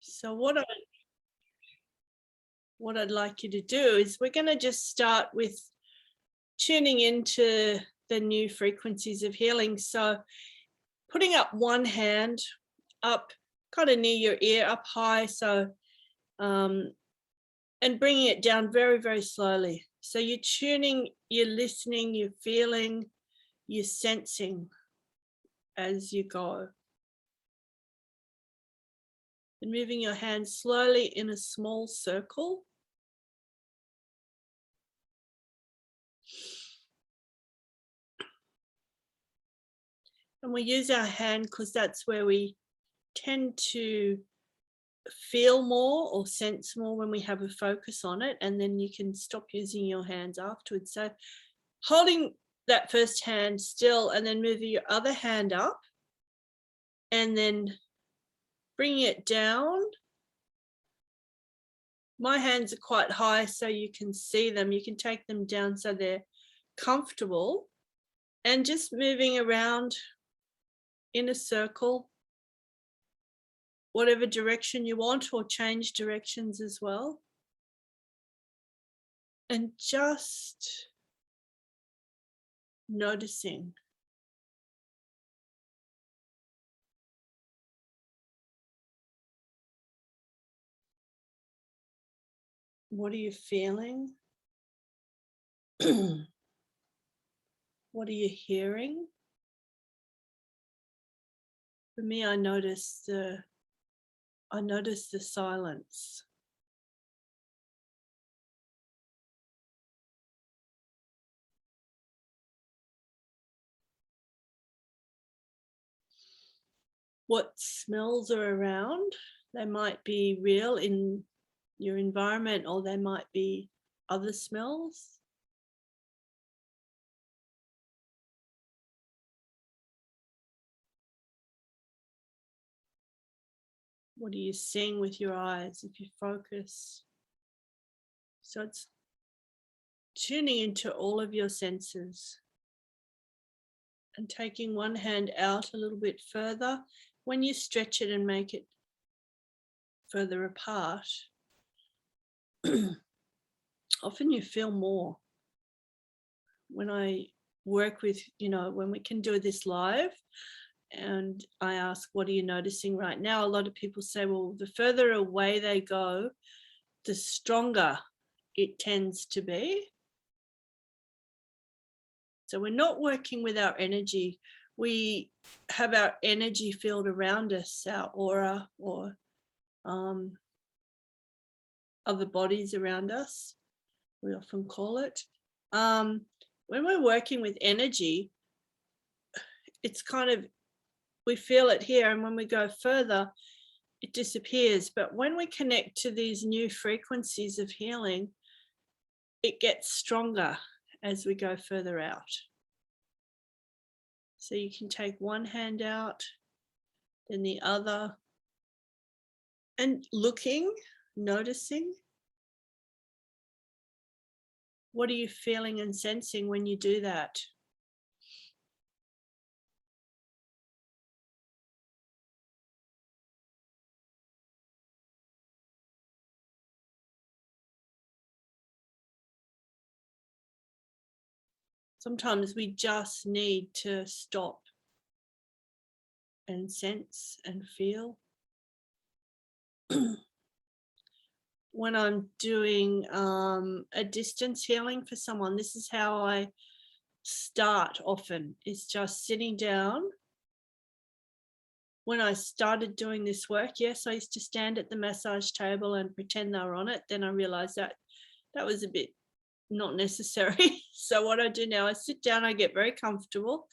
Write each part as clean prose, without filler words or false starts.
So what I'd like you to do is we're going to just start with tuning into the new frequencies of healing. So putting up one hand up kind of near your ear, up high, so and bringing it down very, very slowly. So you're tuning, you're listening, you're feeling, you're sensing as you go. And moving your hand slowly in a small circle. And we use our hand because that's where we tend to feel more or sense more when we have a focus on it, and then you can stop using your hands afterwards. So holding that first hand still and then moving your other hand up and then bringing it down. My hands are quite high so you can see them. You can take them down so they're comfortable, and just moving around in a circle, whatever direction you want, or change directions as well. And just noticing. What are you feeling? What are you hearing? For me, I notice the silence. What smells are around? They might be real in your environment, or they might be other smells. What are you seeing with your eyes if you focus? So it's tuning into all of your senses and taking one hand out a little bit further. When you stretch it and make it further apart, often you feel more. When I work with, when we can do this live and I ask, what are you noticing right now? A lot of people say, well, the further away they go, the stronger it tends to be. So we're not working with our energy. We have our energy field around us, our aura, or other bodies around us, we often call it. When we're working with energy, it's kind of, we feel it here, and when we go further, it disappears. But when we connect to these new frequencies of healing, it gets stronger as we go further out. So you can take one hand out, then the other, and looking, noticing. What are you feeling and sensing when you do that? Sometimes we just need to stop and sense and feel. When I'm doing a distance healing for someone, this is how I start often, is just sitting down. When I started doing this work, yes, I used to stand at the massage table and pretend they were on it. Then I realized that was a bit not necessary. So what I do now, I sit down, I get very comfortable,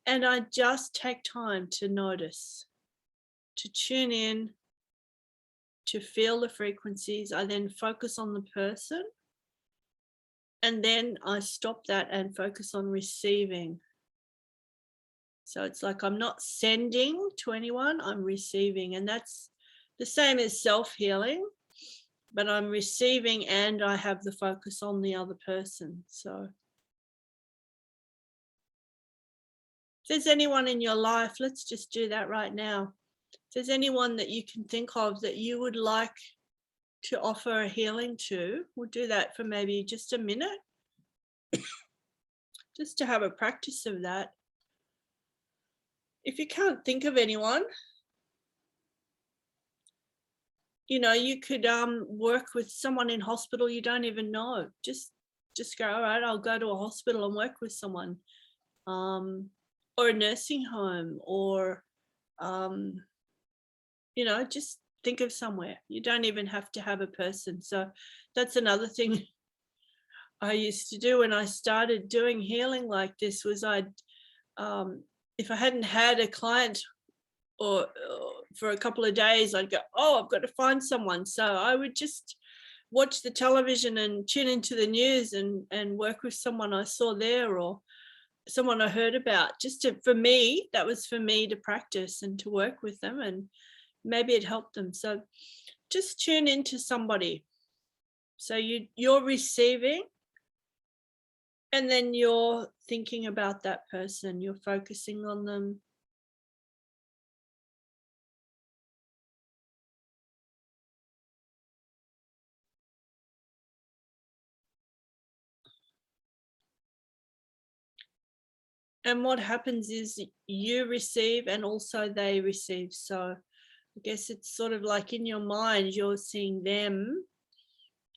and I just take time to notice, to tune in, to feel the frequencies. I then focus on the person, and then I stop that and focus on receiving. So it's like I'm not sending to anyone, I'm receiving. And that's the same as self-healing, but I'm receiving and I have the focus on the other person. So if there's anyone in your life, let's just do that right now. If there's anyone that you can think of that you would like to offer a healing to, we'll do that for maybe just a minute, just to have a practice of that. If you can't think of anyone, you know, you could work with someone in hospital you don't even know. Just go, all right, I'll go to a hospital and work with someone, or a nursing home, or you know, just think of somewhere. You don't even have to have a person. So that's another thing I used to do when I started doing healing like this, was I'd if I hadn't had a client or for a couple of days, I'd go, oh, I've got to find someone. So I would just watch the television and tune into the news and work with someone I saw there, or someone I heard about, just to, for me, that was for me to practice and to work with them, and maybe it helped them. So just tune into somebody. So you're receiving, and then you're thinking about that person, you're focusing on them. And what happens is you receive and also they receive. So I guess it's sort of like in your mind, you're seeing them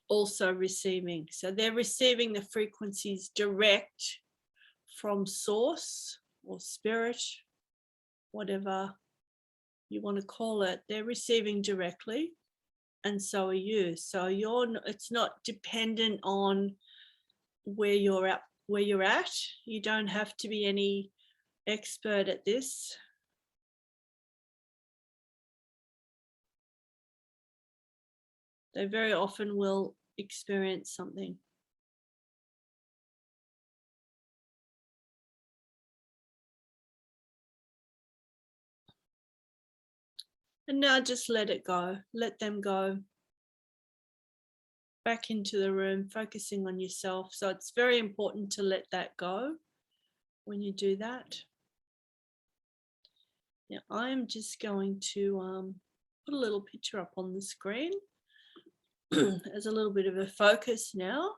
also receiving. So they're receiving the frequencies direct from source or spirit, whatever you want to call it. They're receiving directly, and so are you. So it's not dependent on where you're at. You don't have to be any expert at this. They very often will experience something. And now just let it go. Let them go back into the room, focusing on yourself. So it's very important to let that go when you do that. Now I'm just going to put a little picture up on the screen as a little bit of a focus now.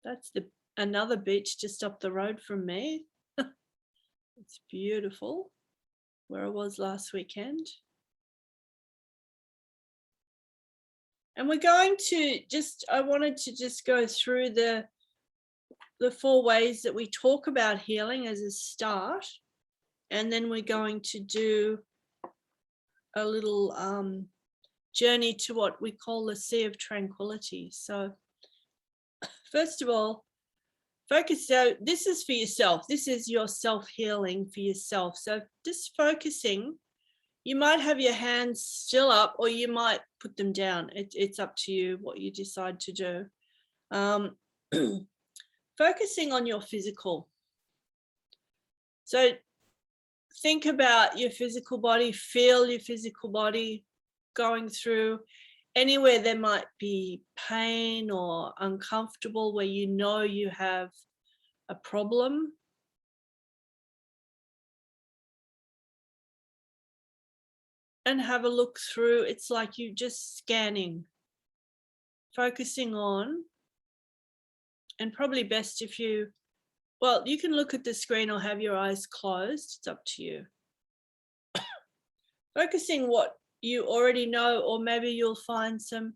That's another beach just up the road from me. It's beautiful, where I was last weekend. And we're going to I wanted to just go through the 4 ways that we talk about healing as a start. And then we're going to do a little journey to what we call the Sea of Tranquility. So first of all, focus. So this is for yourself. This is your self-healing for yourself. So just focusing. You might have your hands still up, or you might put them down. It's up to you what you decide to do. Focusing on your physical. So think about your physical body, feel your physical body going through anywhere there might be pain or uncomfortable, where you know you have a problem. And have a look through. It's like you just scanning, focusing on, and probably best if you can look at the screen or have your eyes closed. It's up to you. Focusing what you already know, or maybe you'll find some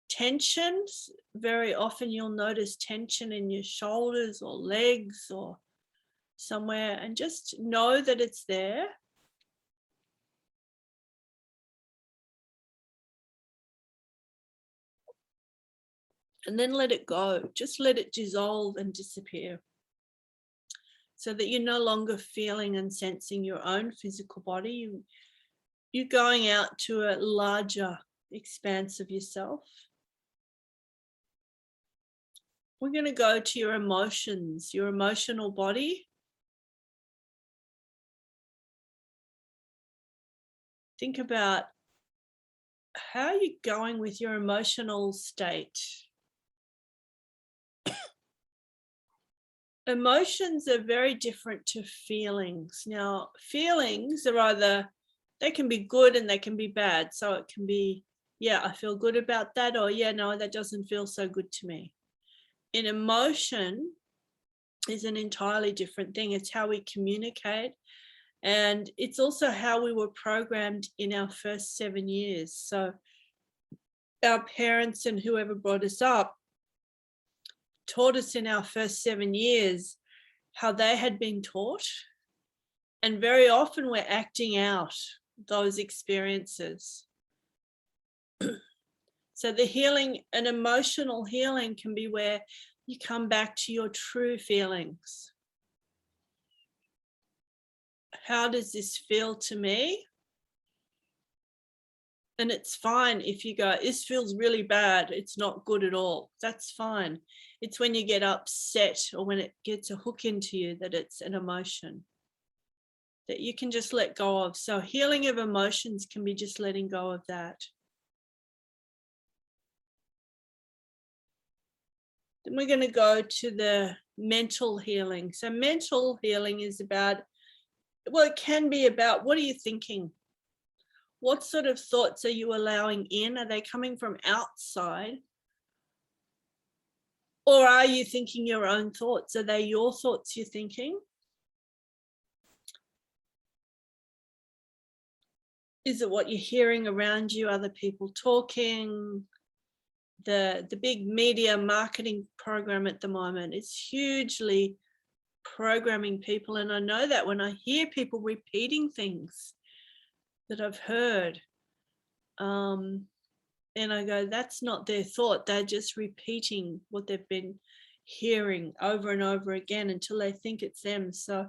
tensions. Very often you'll notice tension in your shoulders or legs or somewhere, and just know that it's there. And then let it go. Just let it dissolve and disappear, so that you're no longer feeling and sensing your own physical body. You're going out to a larger expanse of yourself. We're going to go to your emotions, your emotional body. Think about how you're going with your emotional state. Emotions are very different to feelings. Now, feelings are either, they can be good and they can be bad. So it can be, yeah, I feel good about that, or yeah, no, that doesn't feel so good to me. An emotion is an entirely different thing. It's how we communicate, and it's also how we were programmed in our first 7 years. So our parents and whoever brought us up taught us in our first 7 years how they had been taught, and very often we're acting out those experiences. So the healing, an emotional healing, can be where you come back to your true feelings. How does this feel to me? And it's fine if you go, this feels really bad, it's not good at all. That's fine. It's when you get upset or when it gets a hook into you that it's an emotion that you can just let go of. So healing of emotions can be just letting go of that. Then we're going to go to the mental healing. So mental healing is about, well, it can be about, what are you thinking? What sort of thoughts are you allowing in? Are they coming from outside? Or are you thinking your own thoughts? Are they your thoughts you're thinking? Is it what you're hearing around you, other people talking? The big media marketing program at the moment is hugely programming people. And I know that when I hear people repeating things that I've heard, and I go, that's not their thought. They're just repeating what they've been hearing over and over again until they think it's them. So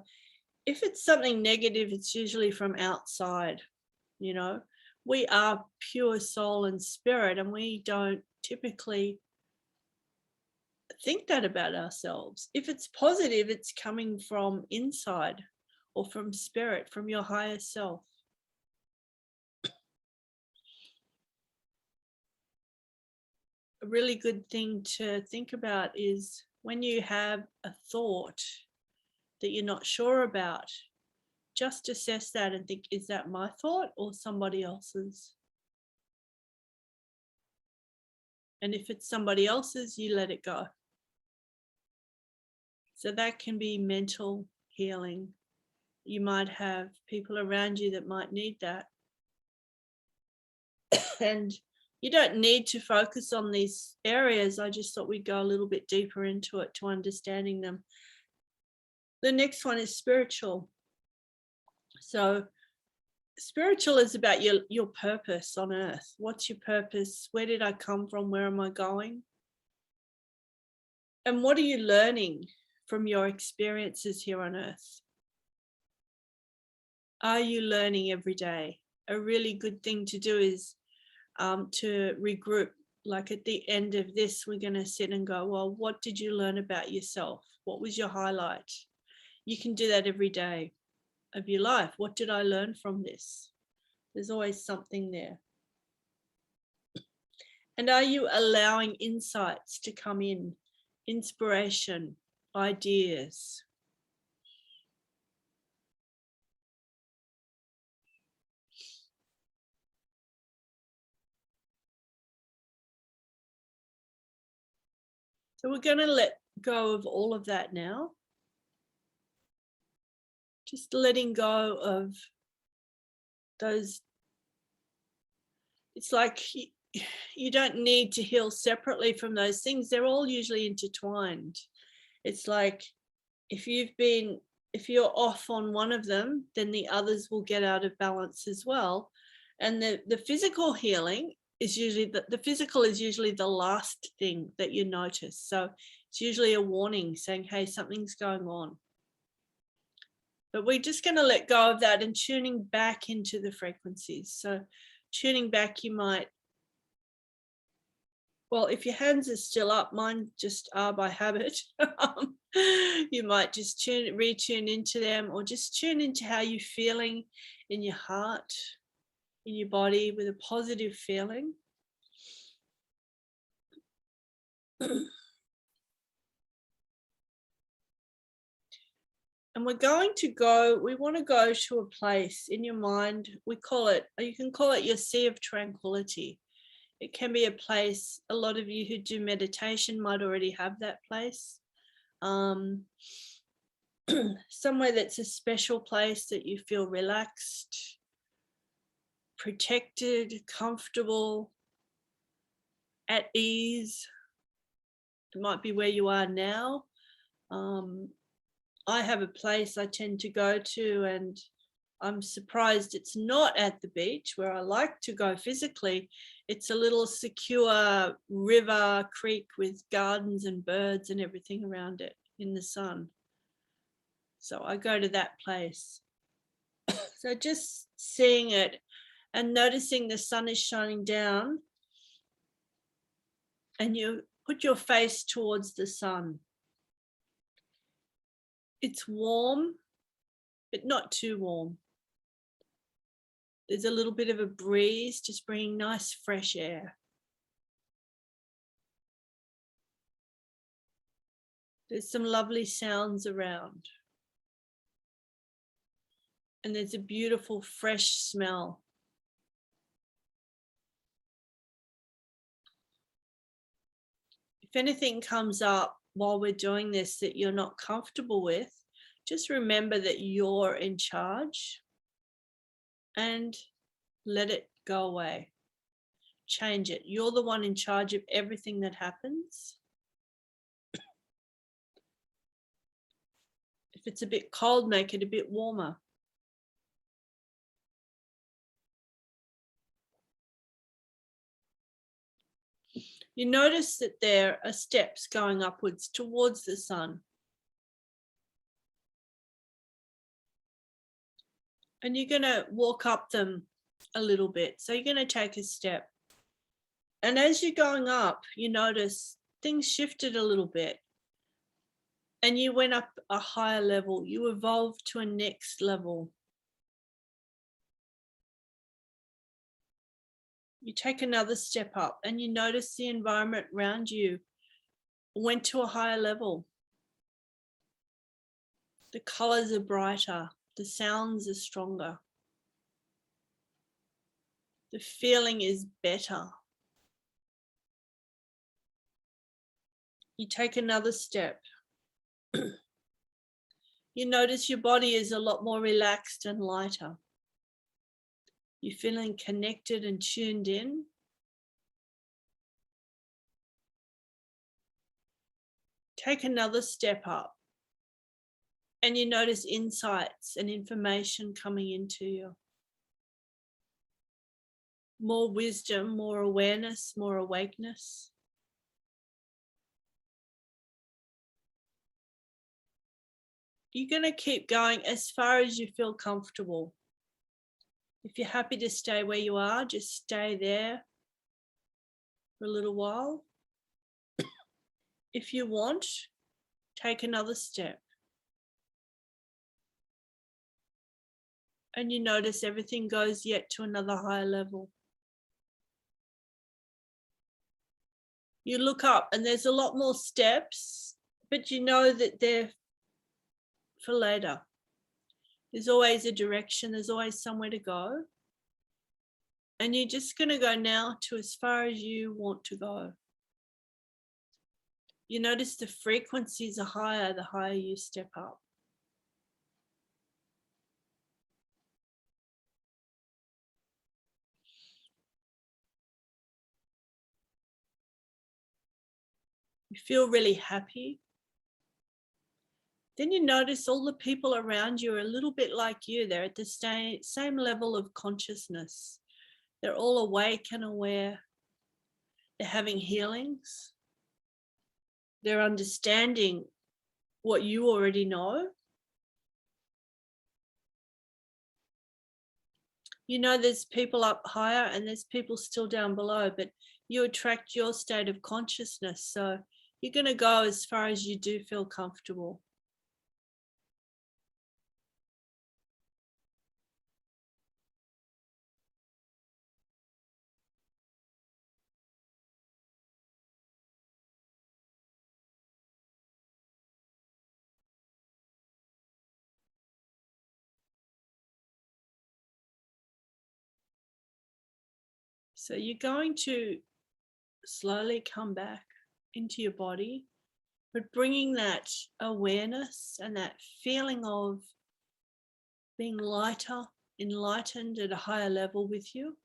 if it's something negative, it's usually from outside. You know, we are pure soul and spirit, and we don't typically think that about ourselves. If it's positive, it's coming from inside or from spirit, from your higher self. A really good thing to think about is when you have a thought that you're not sure about, just assess that and think, is that my thought or somebody else's? And if it's somebody else's, you let it go. So that can be mental healing. You might have people around you that might need that. And you don't need to focus on these areas. I just thought we'd go a little bit deeper into it to understanding them. The next one is spiritual. So spiritual is about your purpose on earth. What's your purpose? Where did I come from? Where am I going? And what are you learning from your experiences here on earth? Are you learning every day? A really good thing to do is to regroup. Like at the end of this, we're going to sit and go, well, what did you learn about yourself? What was your highlight? You can do that every day of your life. What did I learn from this? There's always something there. And are you allowing insights to come in? Inspiration, ideas. So we're going to let go of all of that now. Just letting go of those. It's like you don't need to heal separately from those things. They're all usually intertwined. It's like if you're off on one of them, then the others will get out of balance as well. And the physical healing is usually the physical is usually the last thing that you notice. So it's usually a warning saying, hey, something's going on. But we're just going to let go of that and tuning back into the frequencies. So tuning back, you might, well, if your hands are still up, mine just are by habit. You might just retune into them, or just tune into how you're feeling in your heart, in your body, with a positive feeling. And we want to go to a place in your mind. You can call it your sea of tranquility. It can be a place, a lot of you who do meditation might already have that place. Somewhere that's a special place that you feel relaxed, protected, comfortable, at ease. It might be where you are now. I have a place I tend to go to, and I'm surprised it's not at the beach where I like to go physically. It's a little secure river, creek with gardens and birds and everything around it in the sun. So I go to that place. So just seeing it and noticing the sun is shining down, and you put your face towards the sun. It's warm, but not too warm. There's a little bit of a breeze, just bringing nice fresh air. There's some lovely sounds around. And there's a beautiful fresh smell. If anything comes up while we're doing this that you're not comfortable with, just remember that you're in charge and let it go away. Change it. You're the one in charge of everything that happens. If it's a bit cold, make it a bit warmer. You notice that there are steps going upwards towards the sun. And you're going to walk up them a little bit. So you're going to take a step. And as you're going up, you notice things shifted a little bit. And you went up a higher level. You evolved to a next level. You take another step up and you notice the environment around you went to a higher level. The colors are brighter. The sounds are stronger. The feeling is better. You take another step. You notice your body is a lot more relaxed and lighter. You're feeling connected and tuned in. Take another step up. And you notice insights and information coming into you. More wisdom, more awareness, more awakeness. You're going to keep going as far as you feel comfortable. If you're happy to stay where you are, just stay there for a little while. If you want, take another step. And you notice everything goes yet to another higher level. You look up and there's a lot more steps, but you know that they're for later. There's always a direction, there's always somewhere to go. And you're just going to go now to as far as you want to go. You notice the frequencies are higher the higher you step up. You feel really happy. Then you notice all the people around you are a little bit like you. They're at the same level of consciousness. They're all awake and aware. They're having healings. They're understanding what you already know. You know there's people up higher and there's people still down below, but you attract your state of consciousness. So you're going to go as far as you do feel comfortable. So you're going to slowly come back into your body, but bringing that awareness and that feeling of being lighter, enlightened at a higher level with you.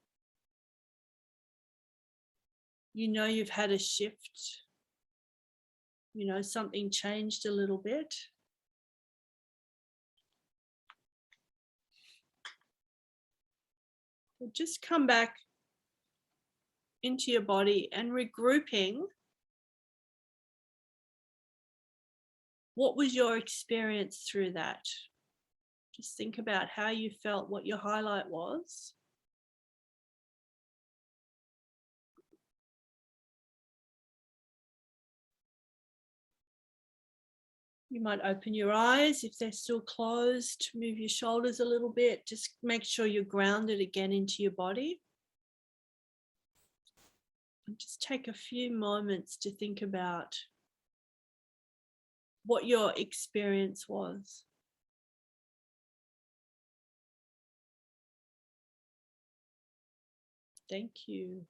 You know you've had a shift. You know something changed a little bit. So just come back into your body and regrouping. What was your experience through that? Just think about how you felt, what your highlight was. You might open your eyes if they're still closed, move your shoulders a little bit, just make sure you're grounded again into your body. And just take a few moments to think about what your experience was. Thank you.